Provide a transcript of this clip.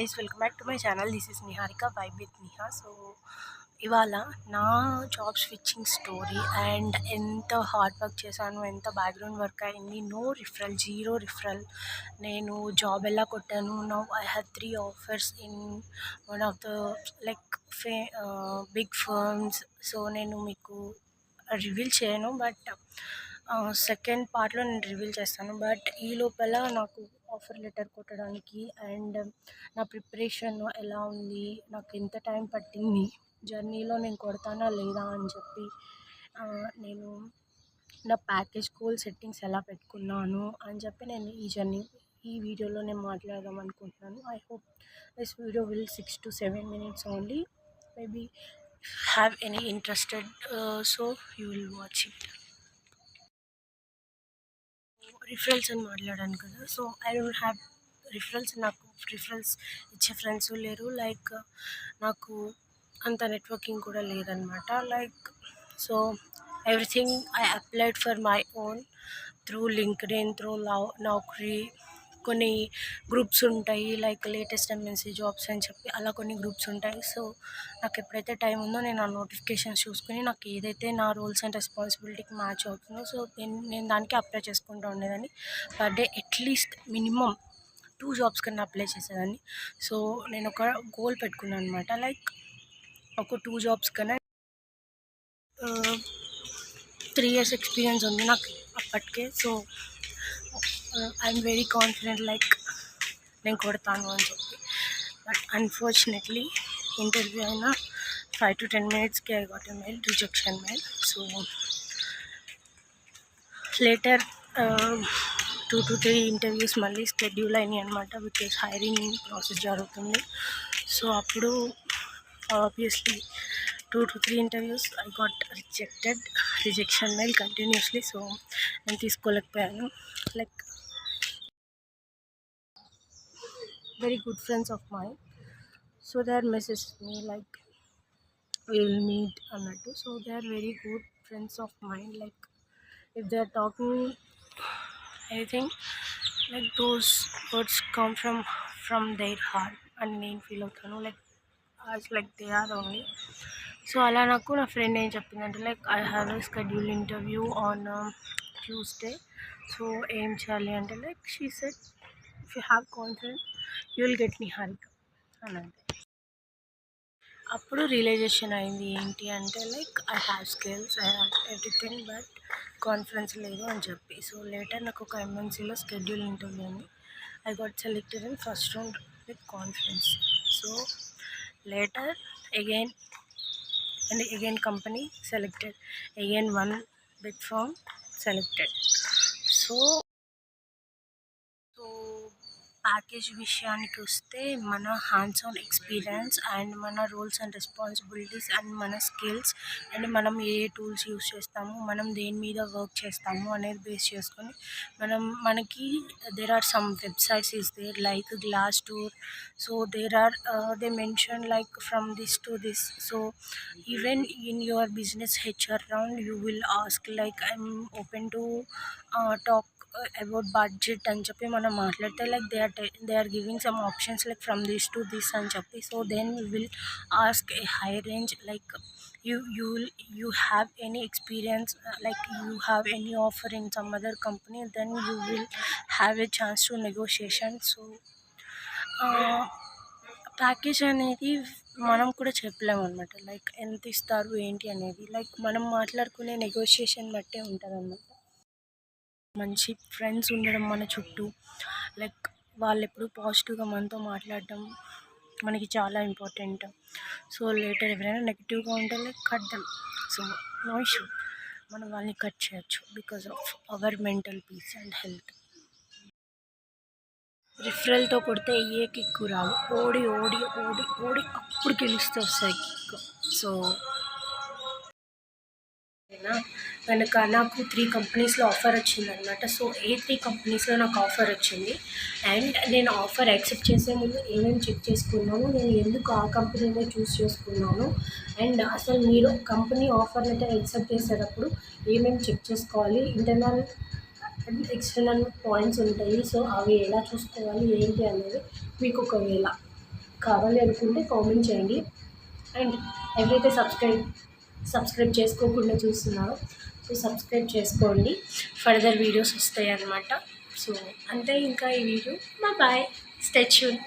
Guys, welcome back to my channel. This is Niharika vibe with Niha. So ఇవాళ నా job switching story and ఎంత hard work చేశాను, ఎంత background work అయింది. No referral, zero referral. నేను job ఎలా కొట్టాను. Now I have 3 offers in one of the like big firms. So నేను మీకు రివీల్ చేయను, బట్ సెకండ్ పార్ట్లో నేను రివీల్ చేస్తాను. బట్ ఈ లోపల నాకు ఆఫర్ లెటర్ కొట్టడానికి అండ్ నా ప్రిపరేషన్ ఎలా ఉంది, నాకు ఎంత టైం పట్టింది, జర్నీలో నేను కొడతానా లేదా అని చెప్పి నేను నా ప్యాకేజ్ గోల్ సెట్టింగ్స్ ఎలా పెట్టుకున్నాను అని చెప్పి నేను ఈ వీడియోలో నేను మాట్లాడదాం అనుకుంటున్నాను. I hope this video will 6 to 7 minutes only. Maybe have any interested, so you will watch it. Referrals అని మాట్లాడాను కదా. So I don't have referrals. నాకు రిఫరల్స్ ఇచ్చే ఫ్రెండ్స్ లేరు. లైక్ నాకు అంత నెట్వర్కింగ్ కూడా లేదనమాట. Like so everything I applied for my own through LinkedIn, through Naukri. కొన్ని గ్రూప్స్ ఉంటాయి, లైక్ లేటెస్ట్ ఎంఎన్సీ జాబ్స్ అని చెప్పి అలా కొన్ని గ్రూప్స్ ఉంటాయి. సో నాకు ఎప్పుడైతే టైం ఉందో నేను ఆ నోటిఫికేషన్స్ చూసుకుని నాకు ఏదైతే నా రోల్స్ అండ్ రెస్పాన్సిబిలిటీకి మ్యాచ్ అవుతుందో సో నేను దానికి అప్లై చేసుకుంటూ ఉండేదాన్ని. Per day at least minimum 2 jobs కన్నా అప్లై చేసేదాన్ని. సో నేను ఒక గోల్ పెట్టుకున్నాను అనమాట. లైక్ ఒక 2 జాబ్స్ కన్నా 3 years ఎక్స్పీరియన్స్ ఉంది నాకు అప్పటికే. So I'm very confident, like నేను కొడతాను అని చెప్పి. బట్ అన్ఫార్చునేట్లీ ఇంటర్వ్యూ అయినా 5 to 10 minutesకి I got a mail, rejection mail. So later 2 to 3 interviews మళ్ళీ షెడ్యూల్ అయినాయి అనమాట, బికాస్ హైరింగ్ ప్రాసెస్ జరుగుతుంది. సో అప్పుడు obviously 2 to 3 interviews I got rejection mail continuously. So నేను తీసుకోలేకపోయాను. Like very good friends of mine, so they are messaged me like we will meet annattu. So they are very good friends of mine. Like if they are talking anything, like those words come from their heart and నేను feel అవుతాను. Like as like they are only. So అలా నాకు నా friend ఏం చెప్పిందంటే, like I have a schedule interview on Tuesday. So ఏం చేయాలి అంటే, like she said if you have confidence you will get Niharika అని అంటే. అప్పుడు రియలైజేషన్ అయింది ఏంటి అంటే, like I have skills, I have everything, but confidence లేదు అని చెప్పి. సో లేటర్ నాకు ఒక ఎంఎన్సీలో షెడ్యూల్ ఇంటర్వ్యూ ఉంది. I got selected in first round with confidence. So later again company selected, again one big firm selected. So package విషయానికి వస్తే మన hands on experience and మన రోల్స్ అండ్ రెస్పాన్సిబిలిటీస్ అండ్ మన skills and మనం ఏ tools use చేస్తాము, మనం దేని మీద వర్క్ చేస్తాము అనేది బేస్ చేసుకొని మనకి there are some websites is there like Glassdoor. So there are they mention like from this to this. So even in your business HR round you will ask like I'm open to talk about budget అని చెప్పి మనం మాట్లాడితే, like they are giving some options like from this to this అని చెప్పి. So then you will ask a high range, like you have any experience, like you have any offer in some other company, then you will have a chance to negotiation. So package అనేది మనం కూడా చెప్పలేము అనమాట, like ఎంత ఇస్తారు ఏంటి అనేది. Like మనం మాట్లాడుకునే నెగోషియేషన్ బట్టే ఉంటుంది అన్నమాట. మంచి ఫ్రెండ్స్ ఉండడం మన చుట్టూ, లైక్ వాళ్ళు ఎప్పుడు పాజిటివ్గా మనతో మాట్లాడడం మనకి చాలా ఇంపార్టెంట్. సో లేటర్ ఎవరైనా నెగిటివ్గా ఉంటే like cut them. So no issue, మనం వాళ్ళని కట్ చేయొచ్చు because of our mental peace and health. రిఫరల్తో కొడితే ఏ కిక్కు రాదు, ఓడి ఓడి ఓడి ఓడి అప్పుడు గెలుస్తూ వస్తాయి కిక్. సో కనుక నాకు 3 కంపెనీస్లో ఆఫర్ వచ్చిందనమాట. సో ఏ 3 కంపెనీస్లో నాకు ఆఫర్ వచ్చింది అండ్ నేను ఆఫర్ యాక్సెప్ట్ చేసే ముందు ఏమేమి చెక్ చేసుకున్నాను, నేను ఎందుకు ఆ కంపెనీనే చూస్ చేసుకున్నాను అండ్ అసలు మీరు కంపెనీ ఆఫర్ లెటర్ యాక్సెప్ట్ చేసేటప్పుడు ఏమేమి చెక్ చేసుకోవాలి, ఇంటర్నల్ అండ్ ఎక్స్టర్నల్ పాయింట్స్ ఉంటాయి. సో అవి ఎలా చూసుకోవాలి ఏంటి అనేది మీకు ఒకవేళ కావాలి అనుకుంటే కామెంట్ చేయండి. అండ్ ఎవరైతే సబ్స్క్రైబ్ చేసుకోకుండా చూస్తున్నారో సో సబ్స్క్రైబ్ చేసుకోండి, ఫర్దర్ వీడియోస్ వస్తాయి అన్నమాట. సో అంతే ఇంకా ఈ వీడియో. Bye, stay tune.